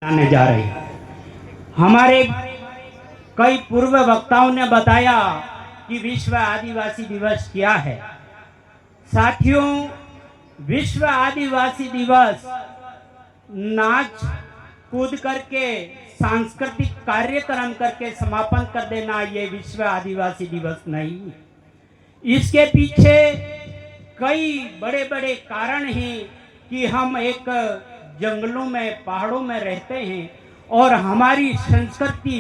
आने जा रही है। हमारे कई पूर्व वक्ताओं ने बताया कि विश्व आदिवासी दिवस क्या है। साथियों, विश्व आदिवासी दिवस नाच कूद करके सांस्कृतिक कार्यक्रम करके समापन कर देना ये विश्व आदिवासी दिवस नहीं। इसके पीछे कई बड़े बड़े कारण हैं कि हम एक जंगलों में पहाड़ों में रहते हैं और हमारी संस्कृति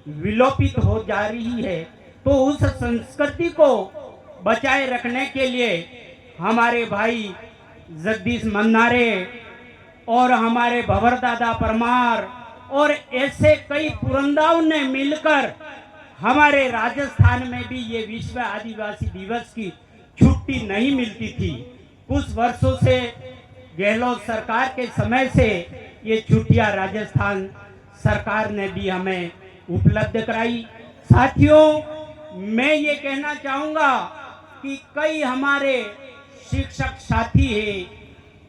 विलोपित हो जा रही है। तो उस संस्कृति को बचाए रखने के लिए हमारे भाई जगदीश मन्नारे और हमारे भंवर दादा परमार और ऐसे कई पुरंदाओं ने मिलकर हमारे राजस्थान में भी ये विश्व आदिवासी दिवस की छुट्टी नहीं मिलती थी। कुछ वर्षों से गहलोत सरकार के समय से ये छुट्टियां राजस्थान सरकार ने भी हमें उपलब्ध कराई। साथियों, मैं ये कहना चाहूँगा कि कई हमारे शिक्षक साथी हैं,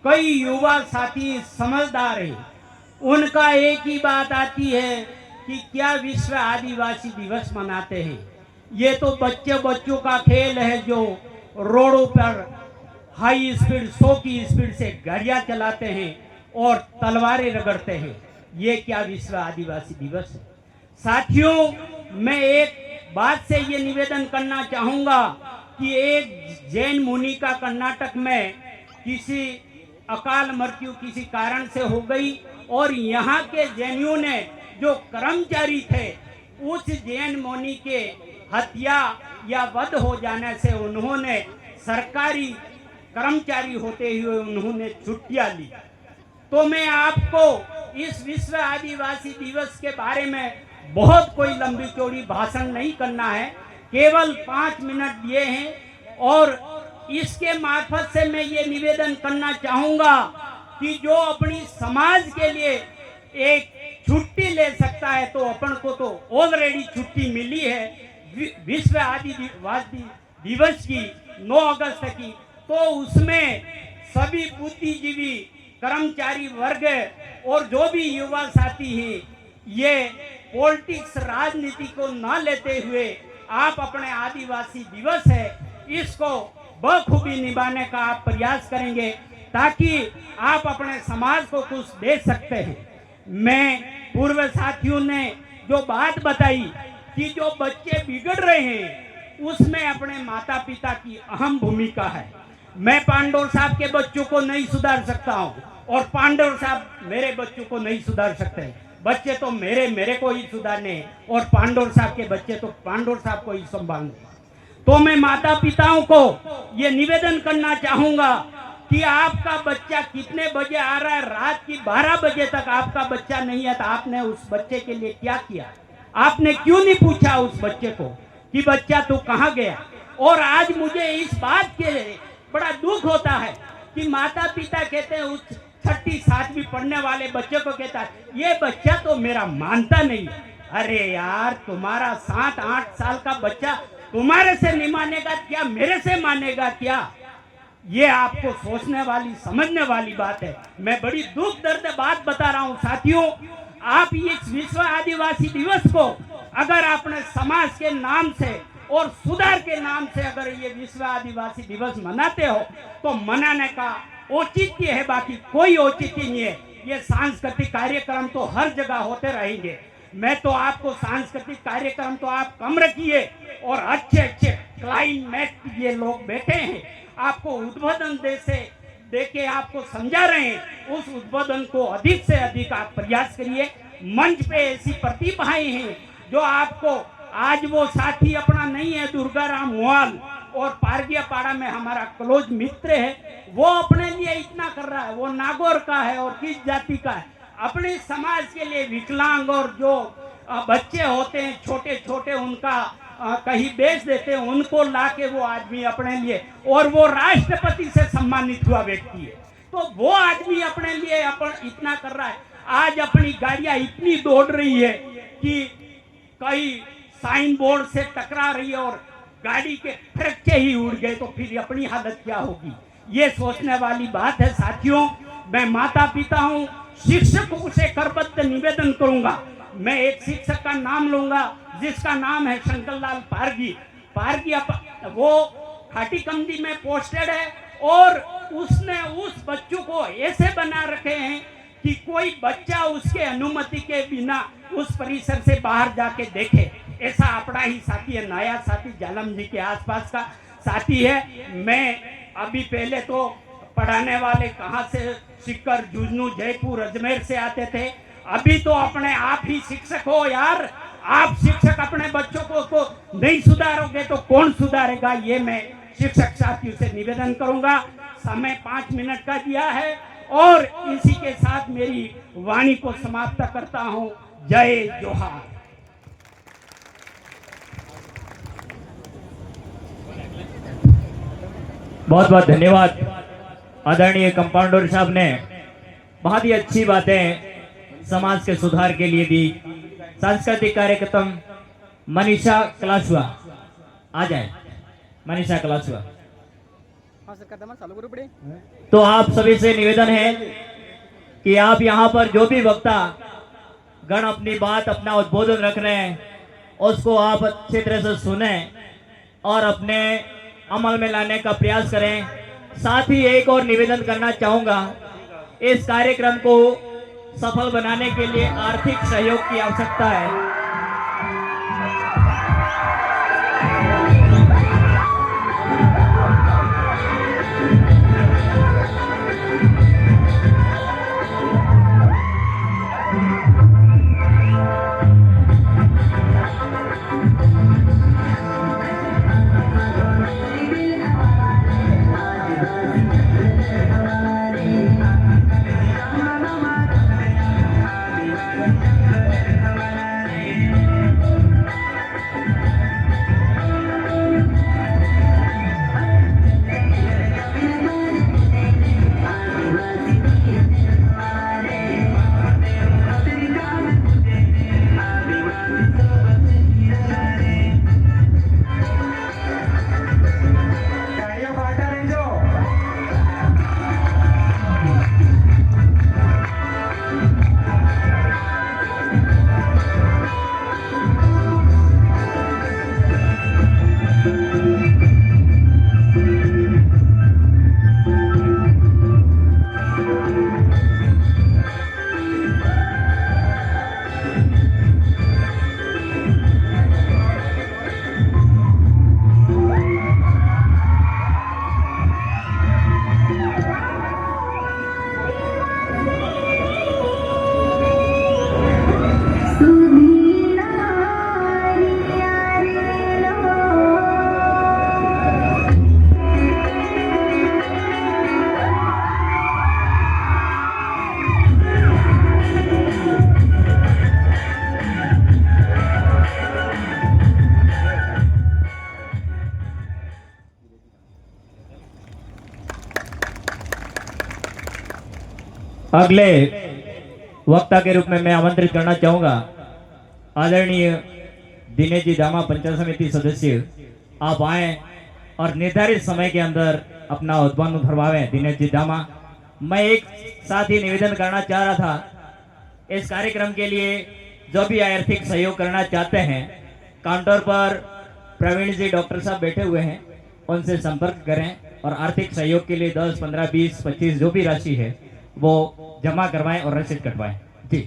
कई युवा साथी समझदार हैं, उनका एक ही बात आती है कि क्या विश्व आदिवासी दिवस मनाते हैं। ये तो बच्चों का खेल है जो रोडों पर हाई स्पीड 100 की स्पीड से गाड़ियां चलाते हैं और तलवारें रगड़ते हैं। ये क्या विश्व आदिवासी दिवस है। साथियों, मैं एक बात से ये निवेदन करना चाहूँगा कि एक जैन मुनि का कर्नाटक में किसी अकाल मृत्यु किसी कारण से हो गई और यहाँ के जैनियों ने जो कर्मचारी थे उस जैन मुनि के हत्या या वध हो जाने से उन्होंने सरकारी कर्मचारी होते हुए उन्होंने छुट्टियां ली। तो मैं आपको इस विश्व आदिवासी दिवस के बारे में बहुत कोई लंबी चौड़ी भाषण नहीं करना है, केवल 5 मिनट दिए हैं और इसके मार्फत से मैं ये निवेदन करना चाहूँगा कि जो अपनी समाज के लिए एक छुट्टी ले सकता है तो अपन को तो ऑलरेडी छुट्टी मिली है विश्व आदिवासी दिवस की 9 अगस्त की। तो उसमें सभी बुद्धिजीवी कर्मचारी वर्ग और जो भी युवा साथी हैं ये पॉलिटिक्स राजनीति को न लेते हुए आप अपने आदिवासी दिवस है इसको बखूबी निभाने का आप प्रयास करेंगे ताकि आप अपने समाज को कुछ दे सकते हैं। मैं पूर्व साथियों ने जो बात बताई कि जो बच्चे बिगड़ रहे हैं उसमें अपने माता पिता की अहम भूमिका है। मैं पांडोर साहब के बच्चों को नहीं सुधार सकता हूँ और पांडोर साहब मेरे बच्चों को नहीं सुधार सकते। बच्चे तो मेरे को ही सुधारने और पांडोर साहब के बच्चे तो पांडोर साहब को ही संभालने। तो मैं माता पिताओं को ये निवेदन करना चाहूँगा कि आपका बच्चा कितने बजे आ रहा है, रात की 12 बजे तक आपका बच्चा नहीं है तो आपने उस बच्चे के लिए क्या किया? आपने क्यों नहीं पूछा उस बच्चे को कि बच्चा तू कहाँ गया? और आज मुझे इस बात के बड़ा दुख होता है कि माता पिता कहते हैं उस 6ठी 7वीं पढ़ने वाले बच्चे को कहता है ये बच्चा तो मेरा मानता नहीं। अरे यार, तुम्हारा 7-8 साल का बच्चा तुम्हारे से नहीं मानेगा क्या, मेरे से मानेगा क्या? ये आपको सोचने वाली समझने वाली बात है। मैं बड़ी दुख दर्द बात बता रहा हूँ साथियों। आप इस विश्व आदिवासी दिवस को अगर अपने समाज के नाम से और सुधार के नाम से अगर ये विश्व आदिवासी दिवस मनाते हो तो मनाने का औचित्य है, बाकी कोई औचित्य नहीं है। ये सांस्कृतिक कार्यक्रम तो हर जगह होते रहेंगे। मैं तो आपको सांस्कृतिक कार्यक्रम तो आप कम रखिए और अच्छे क्लाइमेट ये लोग बैठे हैं आपको उद्बोधन दे के आपको समझा रहे हैं, उस उद्बोधन को अधिक से अधिक आप प्रयास करिए। मंच पे ऐसी प्रतिभाएं हैं जो आपको आज वो साथी अपना नहीं है दुर्गाराम मोहाल और पारगिया पाड़ा में हमारा क्लोज मित्र है, वो अपने लिए इतना कर रहा है। वो नागौर का है और किस जाति का है, अपने समाज के लिए विकलांग और जो बच्चे होते हैं छोटे छोटे उनका कहीं बेच देते हैं उनको लाके वो आदमी अपने लिए, और वो राष्ट्रपति से सम्मानित हुआ व्यक्ति है, तो वो आदमी अपने लिए अपन इतना कर रहा है। आज अपनी गाड़ियां इतनी दौड़ रही है कि कई साइन बोर्ड से टकरा रही है और गाड़ी के फ्रैक्चर ही उड़ गए तो फिर अपनी हालत क्या होगी? ये सोचने वाली बात है साथियों। मैं माता पिता हूँ, शिक्षकों से करबद्ध निवेदन करूंगा। मैं एक शिक्षक का नाम लूंगा जिसका नाम है शंकरलाल पारगी। पारगी वो खाटी कमदी में पोस्टेड है और उसने उस बच्चों को ऐसे बना रखे हैं कि कोई बच्चा उसके अनुमति के बिना उस परिसर से बाहर जाके देखे। ऐसा अपना ही साथी है, नया साथी जालम जी के आसपास का साथी है। मैं अभी पहले तो पढ़ाने वाले कहाँ से सिक्कर, झुंझुनू, जयपुर, अजमेर से आते थे। अभी तो अपने आप ही शिक्षक हो यार। आप शिक्षक अपने बच्चों को नहीं सुधारोगे तो कौन सुधारेगा? ये मैं शिक्षक साथियों से निवेदन करूंगा। समय 5 मिनट का दिया है और इसी के साथ मेरी वाणी को समाप्त करता हूं। जय जोहार। बहुत बहुत धन्यवाद आदरणीय कंपाउंडर साहब ने बहुत ही अच्छी बातें समाज के सुधार के लिए दी। सांस्कृतिक कार्यक्रम मनीषा कलासुआ आ जाए। मनीषा कलासुआ। तो आप सभी से निवेदन है कि आप यहाँ पर जो भी वक्ता गण अपनी बात, अपना उद्बोधन रख रहे हैं उसको आप अच्छी तरह से सुने और अपने अमल में लाने का प्रयास करें। साथ ही एक और निवेदन करना चाहूँगा, इस कार्यक्रम को सफल बनाने के लिए आर्थिक सहयोग की आवश्यकता है। अगले वक्ता के रूप में मैं आमंत्रित करना चाहूंगा आदरणीय दिनेश जी दामा, पंचायत समिति सदस्य। आप आए और निर्धारित समय के अंदर अपना उद्बोधन भरवाएं। दिनेश जी दामा। मैं एक साथ ही निवेदन करना चाह रहा था, इस कार्यक्रम के लिए जो भी आर्थिक सहयोग करना चाहते हैं, काउंटर पर प्रवीण जी डॉक्टर साहब बैठे हुए हैं, उनसे संपर्क करें और आर्थिक सहयोग के लिए 10, 15, 20, 25 जो भी राशि है वो जमा करवाएं और रसीद कटवाएं। जी।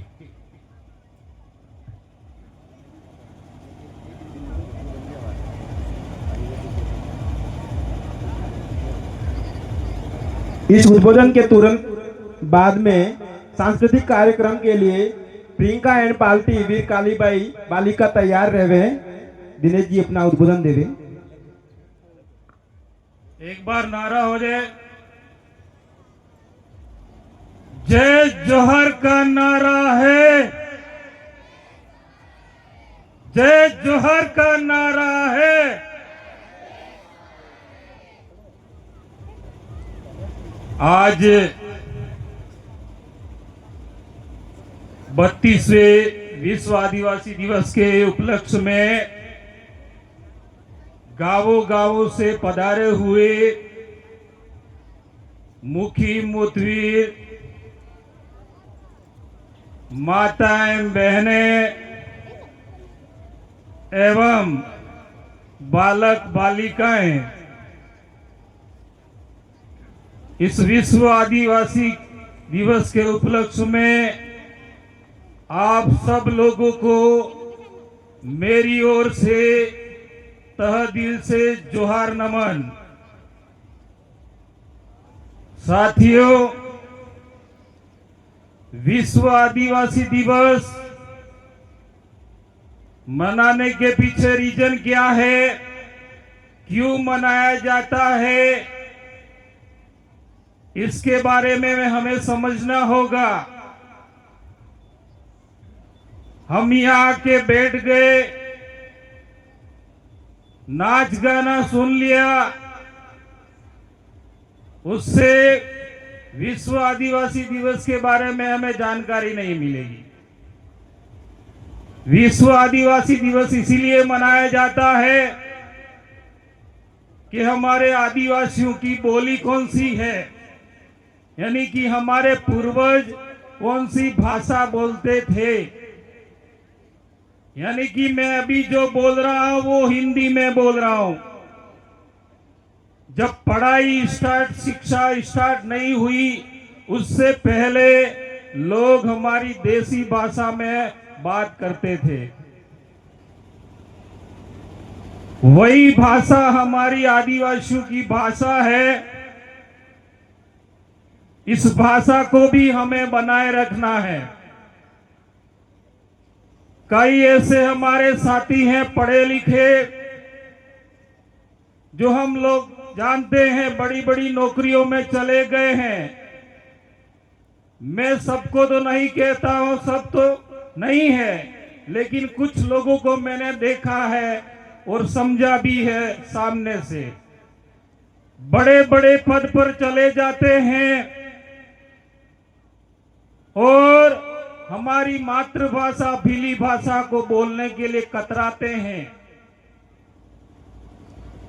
इस उद्बोधन के तुरंत बाद में सांस्कृतिक कार्यक्रम के लिए प्रियंका एंड पार्टी वीर कालीबाई बालिका तैयार रहे। दिनेश जी अपना उद्बोधन दे दें। एक बार नारा हो जाए। जय जोहर का नारा है, जय जोहर का नारा है। आज 32वें विश्व आदिवासी दिवस के उपलक्ष्य में गांवों गांवों से पधारे हुए मुखी मुतवीर माताएं, बहनें एवं बालक बालिकाएं, इस विश्व आदिवासी दिवस के उपलक्ष्य में आप सब लोगों को मेरी ओर से तहे दिल से जोहार नमन। साथियों, विश्व आदिवासी दिवस मनाने के पीछे रीजन क्या है, क्यों मनाया जाता है, इसके बारे में हमें समझना होगा। हम यहाँ के बैठ गए, नाच गाना सुन लिया, उससे विश्व आदिवासी दिवस के बारे में हमें जानकारी नहीं मिलेगी। विश्व आदिवासी दिवस इसीलिए मनाया जाता है कि हमारे आदिवासियों की बोली कौन सी है, यानी कि हमारे पूर्वज कौन सी भाषा बोलते थे। यानी कि मैं अभी जो बोल रहा हूं वो हिंदी में बोल रहा हूं। जब पढ़ाई शिक्षा स्टार्ट नहीं हुई, उससे पहले लोग हमारी देसी भाषा में बात करते थे। वही भाषा हमारी आदिवासियों की भाषा है। इस भाषा को भी हमें बनाए रखना है। कई ऐसे हमारे साथी हैं पढ़े लिखे, जो हम लोग जानते हैं बड़ी बड़ी नौकरियों में चले गए हैं। मैं सबको तो नहीं कहता हूं, सब तो नहीं है, लेकिन कुछ लोगों को मैंने देखा है और समझा भी है सामने से। बड़े बड़े पद पर चले जाते हैं और हमारी मातृभाषा भीली भाषा को बोलने के लिए कतराते हैं।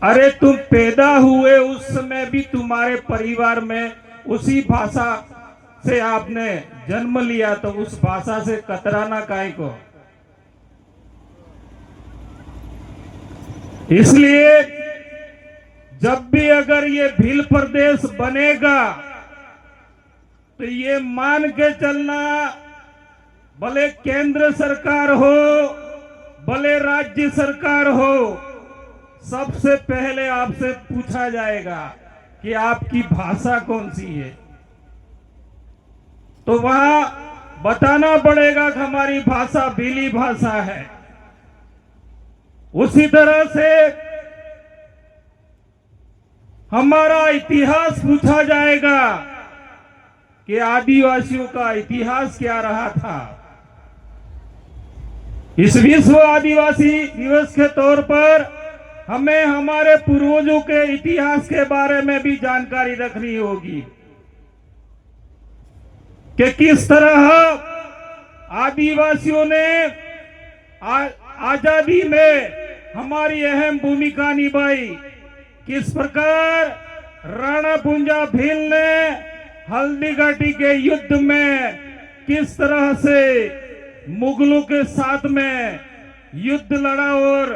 अरे तुम पैदा हुए उस समय भी तुम्हारे परिवार में उसी भाषा से आपने जन्म लिया, तो उस भाषा से कतराना काहे को। इसलिए जब भी अगर ये भील प्रदेश बनेगा तो ये मान के चलना, भले केंद्र सरकार हो भले राज्य सरकार हो, सबसे पहले आपसे पूछा जाएगा कि आपकी भाषा कौन सी है। तो वहां बताना पड़ेगा कि हमारी भाषा भीली भाषा है। उसी तरह से हमारा इतिहास पूछा जाएगा कि आदिवासियों का इतिहास क्या रहा था। इस विश्व आदिवासी दिवस के तौर पर हमें हमारे पूर्वजों के इतिहास के बारे में भी जानकारी रखनी होगी कि किस तरह आदिवासियों ने आजादी में हमारी अहम भूमिका निभाई। किस प्रकार राणा पुंजा भील ने हल्दीघाटी के युद्ध में किस तरह से मुगलों के साथ में युद्ध लड़ा और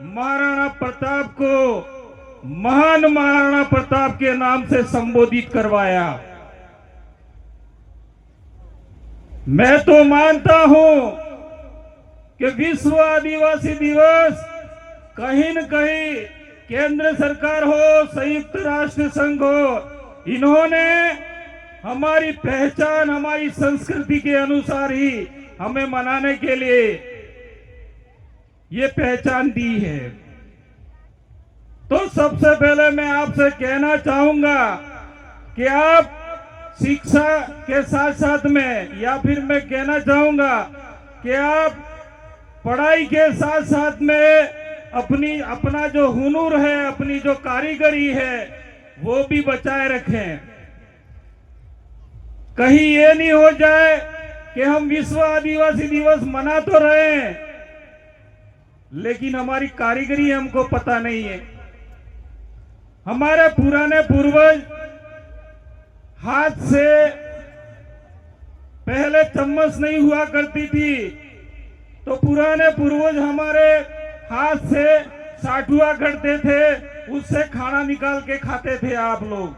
महाराणा प्रताप को महान महाराणा प्रताप के नाम से संबोधित करवाया। मैं तो मानता हूं कि विश्व आदिवासी दिवस कहीं न कहीं केंद्र सरकार हो, संयुक्त राष्ट्र संघ हो, इन्होंने हमारी पहचान हमारी संस्कृति के अनुसार ही हमें मनाने के लिए ये पहचान दी है। तो सबसे पहले मैं आपसे कहना चाहूंगा कि आप शिक्षा के साथ साथ में, या फिर मैं कहना चाहूंगा कि आप पढ़ाई के साथ साथ में अपना जो हुनर है, अपनी जो कारीगरी है, वो भी बचाए रखें। कहीं ये नहीं हो जाए कि हम विश्व आदिवासी दिवस मना तो रहे हैं, लेकिन हमारी कारीगरी हमको पता नहीं है। हमारे पुराने पूर्वज हाथ से पहले चम्मच नहीं हुआ करती थी, तो पुराने पूर्वज हमारे हाथ से साठुआ करते थे, उससे खाना निकाल के खाते थे आप लोग।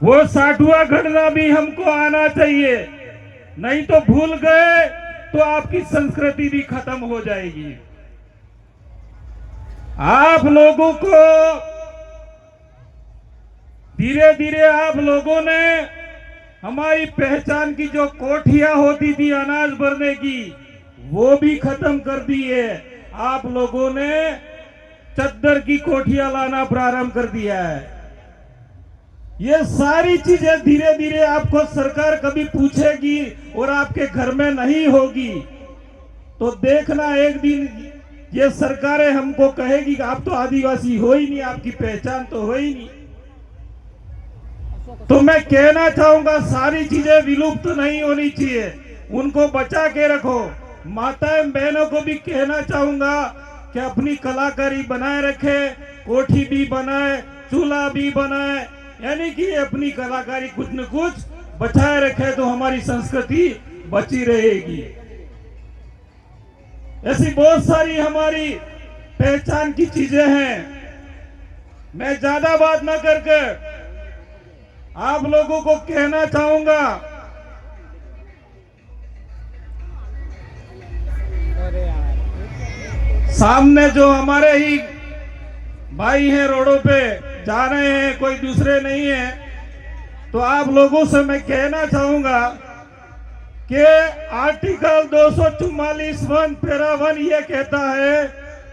वो साठुआ घड़ना भी हमको आना चाहिए, नहीं तो भूल गए तो आपकी संस्कृति भी खत्म हो जाएगी। आप लोगों को धीरे धीरे आप लोगों ने हमारी पहचान की जो कोठियां होती थी अनाज भरने की, वो भी खत्म कर दी है। आप लोगों ने चद्दर की कोठियां लाना प्रारंभ कर दिया है। ये सारी चीजें धीरे धीरे आपको सरकार कभी पूछेगी और आपके घर में नहीं होगी, तो देखना एक दिन ये सरकारें हमको कहेगी कि आप तो आदिवासी हो ही नहीं, आपकी पहचान तो हो ही नहीं। तो मैं कहना चाहूंगा सारी चीजें विलुप्त नहीं होनी चाहिए, उनको बचा के रखो। माताएं बहनों को भी कहना चाहूंगा कि अपनी कलाकारी बनाए रखे, कोठी भी बनाए, चूल्हा भी बनाए, यानी कि अपनी कलाकारी कुछ न कुछ बचाए रखे तो हमारी संस्कृति बची रहेगी। ऐसी बहुत सारी हमारी पहचान की चीजें हैं। मैं ज्यादा बात न करके आप लोगों को कहना चाहूंगा, सामने जो हमारे ही भाई हैं रोडों पे जा रहे हैं, कोई दूसरे नहीं है, तो आप लोगों से मैं कहना चाहूंगा कि आर्टिकल 244(1) पैरा 1 ये कहता है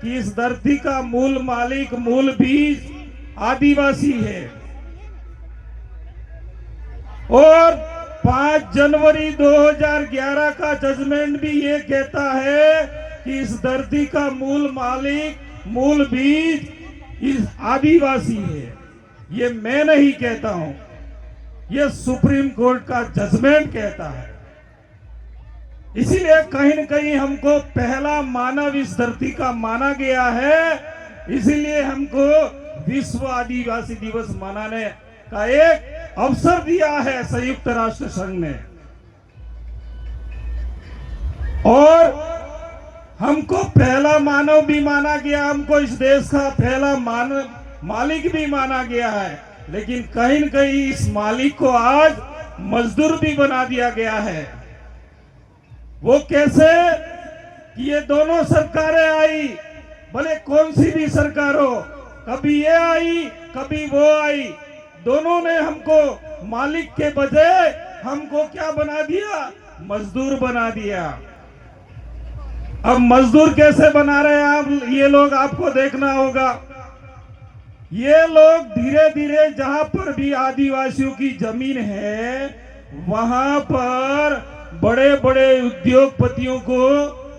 कि इस धरती का मूल मालिक, मूल बीज आदिवासी है। और 5 जनवरी 2011 का जजमेंट भी ये कहता है कि इस धरती का मूल मालिक, मूल बीज इस आदिवासी है। ये मैं नहीं कहता हूं, ये सुप्रीम कोर्ट का जजमेंट कहता है। इसीलिए कहीं न कहीं हमको पहला मानव इस धरती का माना गया है, इसीलिए हमको विश्व आदिवासी दिवस मनाने का एक अवसर दिया है संयुक्त राष्ट्र संघ ने। और हमको पहला मानव भी माना गया, हमको इस देश का पहला मालिक भी माना गया है, लेकिन कहीं न कहीं इस मालिक को आज मजदूर भी बना दिया गया है। वो कैसे कि ये दोनों सरकारें आई, भले कौन सी भी सरकार हो, कभी ये आई कभी वो आई, दोनों ने हमको मालिक के बजाय हमको क्या बना दिया, मजदूर बना दिया। अब मजदूर कैसे बना रहे हैं आप, ये लोग आपको देखना होगा। ये लोग धीरे धीरे जहां पर भी आदिवासियों की जमीन है, वहां पर बड़े बड़े उद्योगपतियों को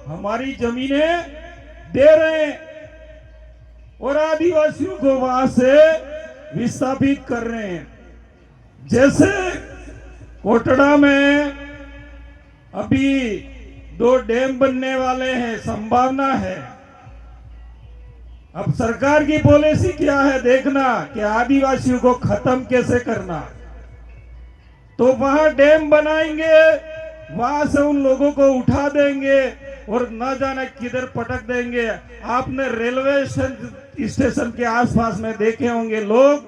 हमारी जमीनें दे रहे हैं और आदिवासियों को वहां से विस्थापित कर रहे हैं। जैसे कोटड़ा में अभी 2 डैम बनने वाले हैं, संभावना है। अब सरकार की पॉलिसी क्या है देखना कि आदिवासियों को खत्म कैसे करना। तो वहां डैम बनाएंगे, वहां से उन लोगों को उठा देंगे और न जाने किधर पटक देंगे। आपने रेलवे स्टेशन के आसपास में देखे होंगे लोग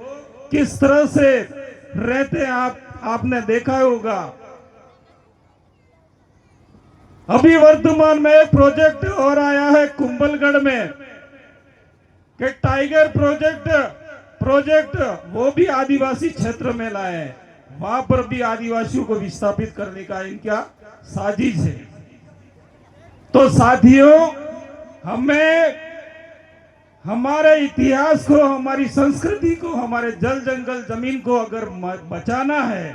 किस तरह से रहते हैं, आपने देखा होगा। अभी वर्तमान में एक प्रोजेक्ट और आया है कुंभलगढ़ में कि टाइगर प्रोजेक्ट वो भी आदिवासी क्षेत्र में लाए हैं। वहां पर भी आदिवासियों को विस्थापित करने का इनका साजिश है। तो साथियों, हमें हमारे इतिहास को, हमारी संस्कृति को, हमारे जल जंगल जमीन को अगर बचाना है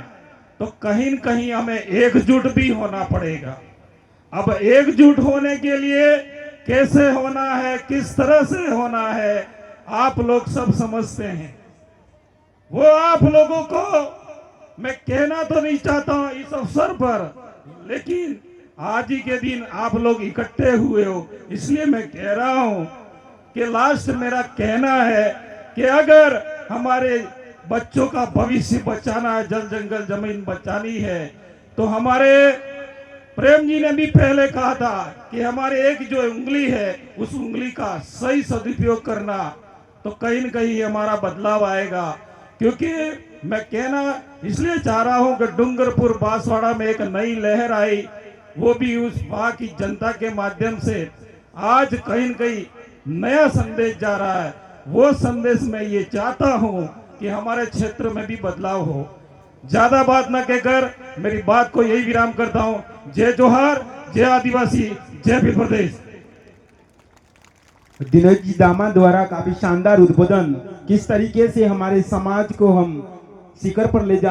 तो कहीं न कहीं हमें एकजुट भी होना पड़ेगा। अब एकजुट होने के लिए कैसे होना है, किस तरह से होना है, आप लोग सब समझते हैं। वो आप लोगों को मैं कहना तो नहीं चाहता हूं इस अवसर पर, लेकिन आज ही के दिन आप लोग इकट्ठे हुए हो, इसलिए मैं कह रहा हूं कि लास्ट मेरा कहना है कि अगर हमारे बच्चों का भविष्य बचाना है, जल जंगल जमीन बचानी है, तो हमारे प्रेम जी ने भी पहले कहा था कि हमारे एक जो उंगली है उस उंगली का सही सदुपयोग करना, तो कहीं न कहीं हमारा बदलाव आएगा। क्योंकि मैं कहना इसलिए चाह रहा हूं कि डूंगरपुर बांसवाड़ा में एक नई लहर आई, वो भी उस वहां की जनता के माध्यम से आज कहीं न कहीं नया संदेश जा रहा है। वो संदेश मैं ये चाहता हूं कि हमारे क्षेत्र में भी बदलाव हो। ज्यादा बात न कहकर मेरी बात को यही विराम करता हूं। जय जोहार, जय आदिवासी, जय भील प्रदेश। दिनेश जी दामा द्वारा काफी शानदार उद्बोधन, किस तरीके से हमारे समाज को हम शिखर पर ले जा